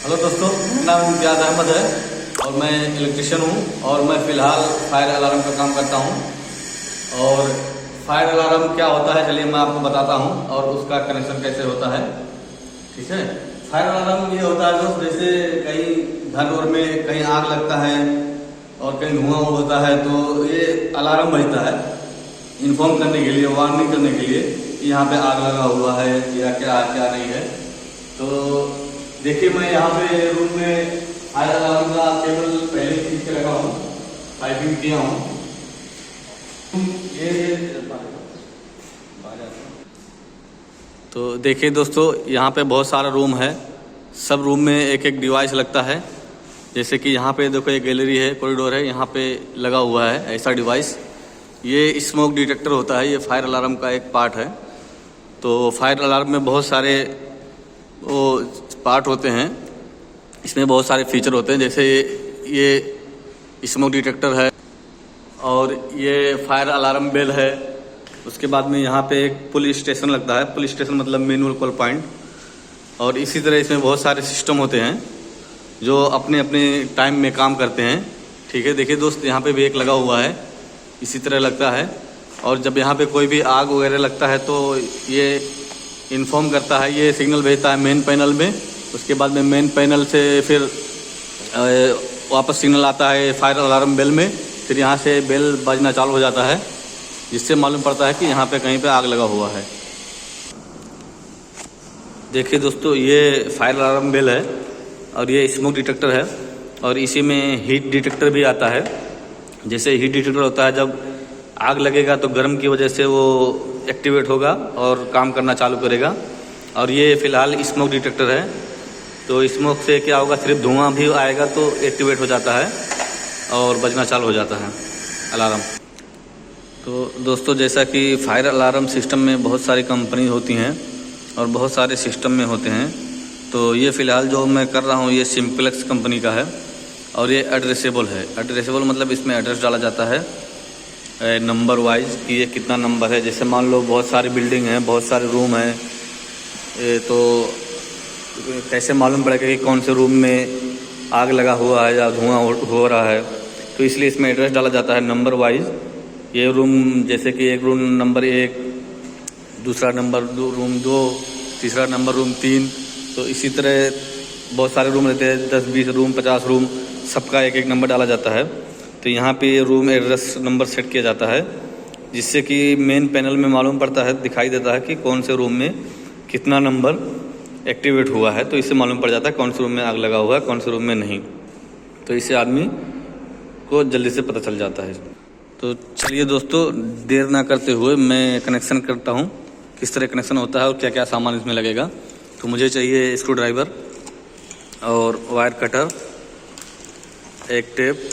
Hello दोस्तों, मेरा नाम इम्तियाज़ अहमद है और मैं इलेक्ट्रिशियन हूँ और मैं फ़िलहाल फायर अलार्म का काम करता हूँ। और फायर अलार्म क्या होता है चलिए मैं आपको बताता हूँ और उसका कनेक्शन कैसे होता है। ठीक है, फायर अलार्म ये होता है दोस्त, जैसे कहीं घर और में कहीं आग लगता है और कहीं धुआं होता है तो ये अलार्म बजता है इन्फॉर्म करने के लिए, वार्निंग करने के लिए कि यहाँ पे आग लगा हुआ है या क्या क्या नहीं है। तो देखिए मैं यहाँ पे रूम में फायर अलार्म का केबल पहले खींच के रखा हूँ, पाइपिंग किया हूँ। ये तो देखिए दोस्तों, यहाँ पे बहुत सारा रूम है, सब रूम में एक एक डिवाइस लगता है। जैसे कि यहाँ पे देखो एक गैलरी है, कॉरिडोर है, यहाँ पे लगा हुआ है ऐसा डिवाइस। ये स्मोक डिटेक्टर होता है, ये फायर अलार्म का एक पार्ट है। तो फायर अलार्म में बहुत सारे वो पार्ट होते हैं, इसमें बहुत सारे फीचर होते हैं। जैसे ये स्मोक डिटेक्टर है और ये फायर अलार्म बेल है। उसके बाद में यहाँ पे एक पुलिस स्टेशन लगता है, पुलिस स्टेशन मतलब मैनुअल कॉल पॉइंट। और इसी तरह इसमें बहुत सारे सिस्टम होते हैं जो अपने अपने टाइम में काम करते हैं। ठीक है, देखिए दोस्त यहाँ पे भी एक लगा हुआ है, इसी तरह लगता है। और जब यहाँ पे कोई भी आग वगैरह लगता है तो ये इन्फॉर्म करता है, ये सिग्नल भेजता है मेन पैनल में। उसके बाद में मेन पैनल से फिर वापस सिग्नल आता है फायर अलार्म बेल में, फिर यहाँ से बेल बजना चालू हो जाता है, जिससे मालूम पड़ता है कि यहाँ पे कहीं पे आग लगा हुआ है। देखिए दोस्तों, ये फायर अलार्म बेल है और ये स्मोक डिटेक्टर है और इसी में हीट डिटेक्टर भी आता है। जैसे हीट डिटेक्टर होता है, जब आग लगेगा तो गर्म की वजह से वो एक्टिवेट होगा और काम करना चालू करेगा। और ये फ़िलहाल स्मोक डिटेक्टर है, तो स्मोक से क्या होगा, सिर्फ धुआं भी आएगा तो एक्टिवेट हो जाता है और बजना चालू हो जाता है अलार्म। तो दोस्तों, जैसा कि फायर अलार्म सिस्टम में बहुत सारी कंपनी होती हैं और बहुत सारे सिस्टम में होते हैं, तो ये फ़िलहाल जो मैं कर रहा हूँ ये सिंप्लेक्स कंपनी का है और ये एड्रेसेबल है। एड्रेसेबल मतलब इसमें एड्रेस डाला जाता है नंबर वाइज कि ये कितना नंबर है। जैसे मान लो बहुत सारी बिल्डिंग हैं, बहुत सारे रूम हैं, तो कैसे मालूम पड़ेगा कि कौन से रूम में आग लगा हुआ है या धुआं हो रहा है। तो इसलिए इसमें एड्रेस डाला जाता है नंबर वाइज। ये रूम जैसे कि एक रूम नंबर 1, दूसरा नंबर रूम 2, तीसरा नंबर रूम 3। तो इसी तरह बहुत सारे रूम रहते हैं, 10-20 रूम, 50 रूम, सबका एक एक नंबर डाला जाता है। तो यहाँ पे रूम एड्रेस नंबर सेट किया जाता है, जिससे कि मेन पैनल में मालूम पड़ता है, दिखाई देता है कि कौन से रूम में कितना नंबर एक्टिवेट हुआ है। तो इससे मालूम पड़ जाता है कौन से रूम में आग लगा हुआ है, कौन से रूम में नहीं। तो इससे आदमी को जल्दी से पता चल जाता है। तो चलिए दोस्तों, देर ना करते हुए मैं कनेक्शन करता हूँ, किस तरह कनेक्शन होता है और क्या क्या सामान इसमें लगेगा। तो मुझे चाहिए स्क्रू ड्राइवर और वायर कटर, एक टेप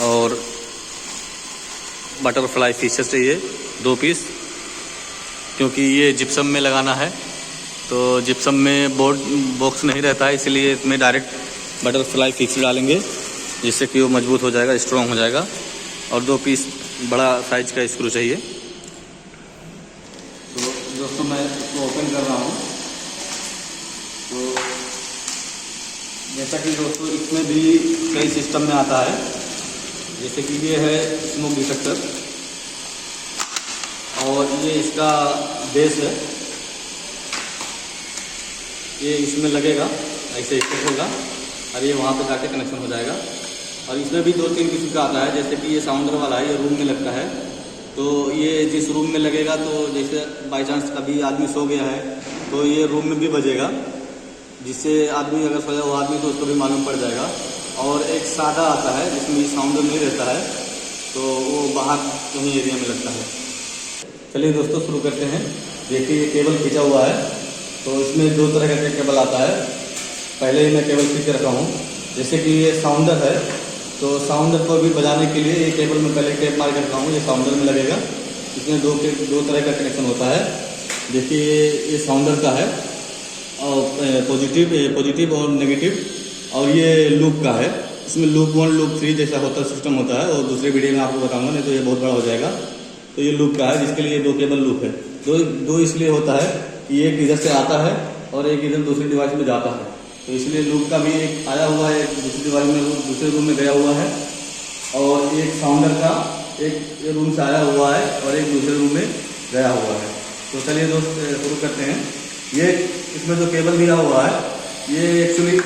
और बटरफ्लाई फीचर चाहिए 2 पीस, क्योंकि ये जिप्सम में लगाना है। तो जिप्सम में बोर्ड बॉक्स नहीं रहता है, इसलिए इसमें डायरेक्ट बटरफ्लाई फीचर डालेंगे, जिससे कि वो मजबूत हो जाएगा, स्ट्रॉन्ग हो जाएगा। और 2 पीस बड़ा साइज का स्क्रू चाहिए। तो दोस्तों मैं इसको ओपन कर रहा हूँ। तो जैसा कि दोस्तों इसमें भी कई सिस्टम में आता है, जैसे कि ये है स्मोक डिटेक्टर और ये इसका बेस है, ये इसमें लगेगा, ऐसे स्टिक होगा और ये वहाँ पे जाके कनेक्शन हो जाएगा। और इसमें भी 2-3 किस्म का आता है, जैसे कि ये साउंडर वाला है, ये रूम में लगता है। तो ये जिस रूम में लगेगा, तो जैसे बाई चांस कभी आदमी सो गया है तो ये रूम में भी बजेगा, जिससे आदमी अगर सोया हुआ आदमी तो उसको भी मालूम पड़ जाएगा। और एक सादा आता है जिसमें साउंडर नहीं रहता है, तो वो बाहर कहीं एरिया में लगता है। चलिए दोस्तों शुरू करते हैं। देखिए ये केबल खींचा हुआ है, तो इसमें 2 तरह का केबल आता है। पहले ही मैं केबल खींच के रखा हूँ। जैसे कि ये साउंडर है, तो साउंडर को भी बजाने के लिए ये केबल में पहले टेप मार के रखा हूँ, ये साउंडर में लगेगा। इसमें 2 तरह का कनेक्शन होता है। देखिए ये साउंडर का है और पॉजिटिव और नेगेटिव, और ये लूप का है। इसमें लूप 1 लूप 3 जैसा होता सिस्टम होता है, और दूसरे वीडियो में आपको बताऊंगा, नहीं तो ये बहुत बड़ा हो जाएगा। तो ये लूप का है, जिसके लिए 2 केबल लूप है। दो इसलिए होता है कि एक इधर से आता है और एक इधर दूसरी डिवाइस में जाता है। तो इसलिए लूप का भी एक आया हुआ है, एक दूसरी डिवाइस में दूसरे रूम में गया हुआ है, और एक साउंडर का एक रूम से आया हुआ है और एक दूसरे रूम में गया हुआ है। तो चलिए दोस्त शुरू करते हैं। ये इसमें जो केबल दिया हुआ है ये एक्चुअली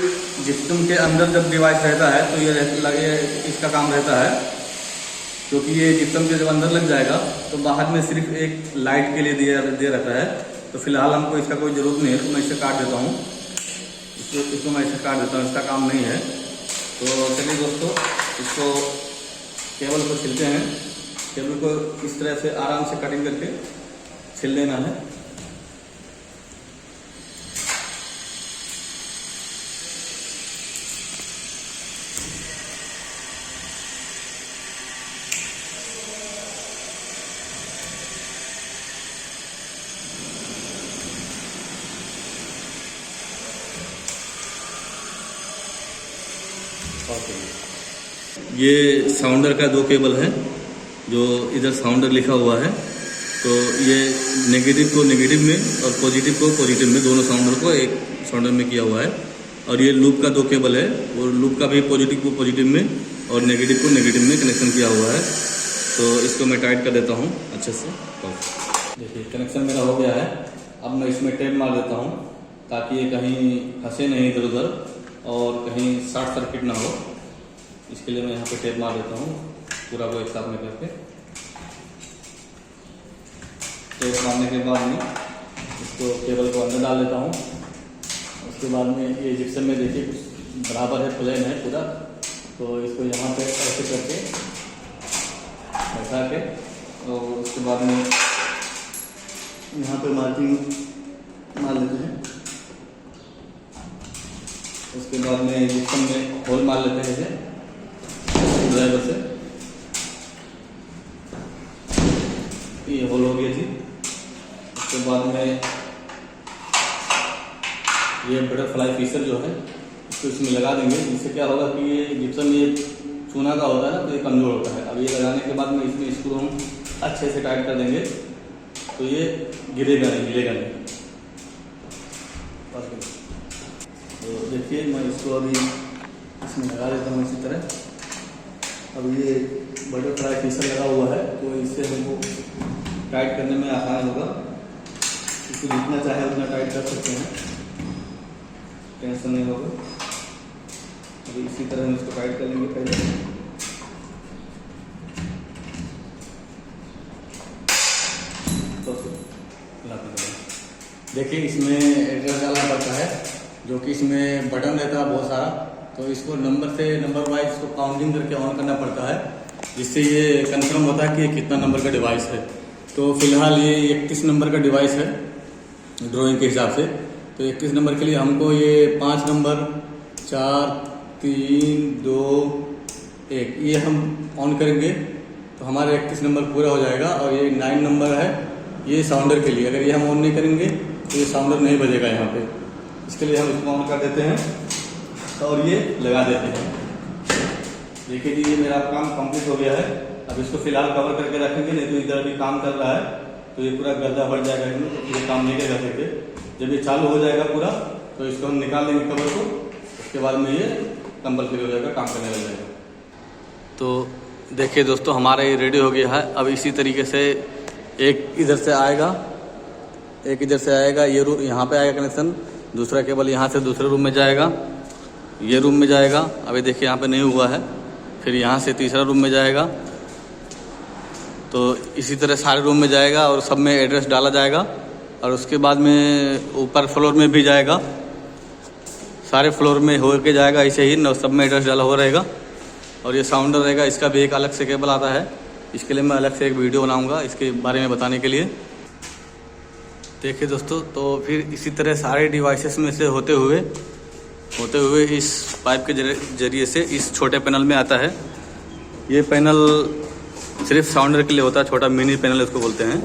जिप्सम के अंदर जब डिवाइस रहता है तो ये इसका काम रहता है, क्योंकि ये जिप्सम के जब अंदर लग जाएगा तो बाहर में सिर्फ एक लाइट के लिए दे रहता है। तो फिलहाल हमको इसका कोई ज़रूरत नहीं है, तो मैं इसे काट देता हूँ, इसको मैं इसे काट देता हूँ, इसका काम नहीं है। तो चलिए दोस्तों, इसको केबल को छिलते हैं। केबल को इस तरह से आराम से कटिंग करके छिल लेना है। ये साउंडर का 2 केबल है, जो इधर साउंडर लिखा हुआ है। तो ये नेगेटिव को नेगेटिव में और पॉजिटिव को पॉजिटिव में, दोनों साउंडर को एक साउंडर में किया हुआ है। और ये लूप का 2 केबल है, वो लूप का भी पॉजिटिव को पॉजिटिव में और नेगेटिव को नेगेटिव में कनेक्शन किया हुआ है। तो इसको मैं टाइट कर देता हूँ अच्छे से। देखिए कनेक्शन मेरा हो गया है। अब मैं इसमें टेप मार देता हूँ ताकि ये कहीं फंसे नहीं इधर उधर और कहीं शॉर्ट सर्किट ना हो। इसके लिए मैं यहाँ पे टेप मार देता हूँ पूरा को एक साथ में करके। टेप मारने के बाद में इसको केबल को अंदर डाल देता हूँ। उसके बाद में ये जिप्सम में देखिए कुछ बराबर है, प्लेन है पूरा। तो इसको यहाँ पे ऐसे करके बैठा के और उसके बाद में यहाँ पे मार्किंग मार लेते हैं। उसके बाद में जिप्सम में होल मार लेते हैं इसे ड्राइवर से। ये होल हो गया जी। उसके बाद में ये बटरफ्लाई फीचर जो है इसको इसमें लगा देंगे। इससे क्या होगा कि ये जिप्सम ये चूना का होता है ना, तो ये कमज़ोर होता है। अब ये लगाने के बाद में इसमें स्क्रू हम अच्छे से टाइट कर देंगे तो ये गिरेगा नहीं, हिलेगा नहीं। तो देखिए मैं इसको अभी इसमें लगा देता हूँ इसी तरह। अब ये बटरफ्लाई फीचर लगा हुआ है तो इससे हमको टाइट करने में आसान होगा। इसको जितना चाहे उतना टाइट कर सकते हैं, टेंशन नहीं होगा। अभी इसी तरह हम इसको टाइट कर लेंगे पहले। देखिए इसमें एड्रेस डालना पड़ता है, जो कि इसमें बटन रहता है बहुत सारा। तो इसको नंबर वाइज इसको काउंटिंग करके ऑन करना पड़ता है, जिससे ये कंफर्म होता है कि ये कितना नंबर का डिवाइस है। तो फिलहाल ये 31 नंबर का डिवाइस है ड्राइंग के हिसाब से। तो 31 नंबर के लिए हमको ये 5 नंबर 4 3 2 1 ये हम ऑन करेंगे तो हमारा 31 नंबर पूरा हो जाएगा। और ये 9 नंबर है, ये साउंडर के लिए। अगर ये हम ऑन नहीं करेंगे तो ये साउंडर नहीं बजेगा यहाँ पे। इसके लिए हम इसको ऑन कर देते हैं और ये लगा देते हैं। देखिए जी, ये मेरा काम कंप्लीट हो गया है। अब इसको फिलहाल कवर करके रखेंगे, नहीं तो इधर भी काम कर रहा है तो ये पूरा गर्दा भर जाएगा इसमें, तो ये काम नहीं कर सकते। जब ये चालू हो जाएगा पूरा तो इसको हम निकाल देंगे कवर को। उसके बाद में ये कंपलसरी हो जाएगा, काम करने लग जाएगा। तो देखिए दोस्तों, हमारा ये रेडी हो गया है। अब इसी तरीके से एक इधर से आएगा, एक इधर से आएगा, ये रूम यहाँ पे आएगा कनेक्शन। दूसरा केबल यहाँ से दूसरे रूम में जाएगा, ये रूम में जाएगा। अभी देखिए यहाँ पे नहीं हुआ है। फिर यहाँ से तीसरा रूम में जाएगा। तो इसी तरह सारे रूम में जाएगा और सब में एड्रेस डाला जाएगा। और उसके बाद में ऊपर फ्लोर में भी जाएगा, सारे फ्लोर में हो के जाएगा ऐसे ही, सब में एड्रेस डाला हुआ रहेगा। और ये साउंडर रहेगा, इसका भी एक अलग से केबल आता है। इसके लिए मैं अलग से एक वीडियो बनाऊंगा इसके बारे में बताने के लिए। देखिए दोस्तों, तो फिर इसी तरह सारे डिवाइसेस में से होते हुए इस पाइप के जरिए से इस छोटे पैनल में आता है। ये पैनल सिर्फ साउंडर के लिए होता है, छोटा मिनी पैनल इसको बोलते हैं।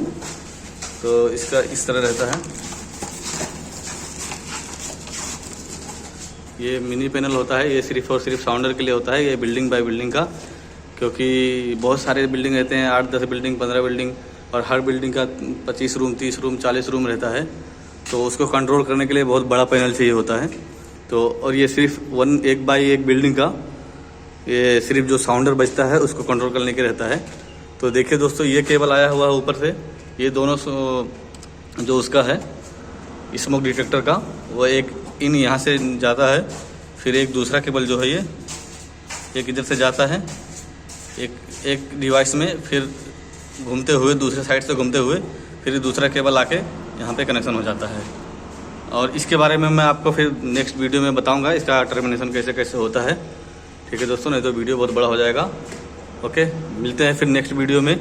तो इसका इस तरह रहता है, ये मिनी पैनल होता है। ये सिर्फ और सिर्फ साउंडर के लिए होता है। ये बिल्डिंग बाय बिल्डिंग का, क्योंकि बहुत सारे बिल्डिंग रहते हैं, 8-10 बिल्डिंग 15 बिल्डिंग, और हर बिल्डिंग का 25 रूम 30 रूम 40 रूम रहता है। तो उसको कंट्रोल करने के लिए बहुत बड़ा पैनल चाहिए होता है। तो और ये सिर्फ 1 बाई 1 बिल्डिंग का ये सिर्फ जो साउंडर बजता है उसको कंट्रोल करने के रहता है। तो देखिए दोस्तों, ये केबल आया हुआ है ऊपर से, ये दोनों जो उसका है स्मोक डिटेक्टर का, वो एक इन यहाँ से जाता है, फिर एक दूसरा केबल जो है ये एक इधर से जाता है एक डिवाइस में, फिर घूमते हुए दूसरे साइड से घूमते हुए फिर दूसरा केबल आके यहाँ पे कनेक्शन हो जाता है। और इसके बारे में मैं आपको फिर नेक्स्ट वीडियो में बताऊँगा इसका टर्मिनेशन कैसे कैसे होता है। ठीक है दोस्तों, नहीं तो वीडियो बहुत बड़ा हो जाएगा। ओके, मिलते हैं फिर नेक्स्ट वीडियो में।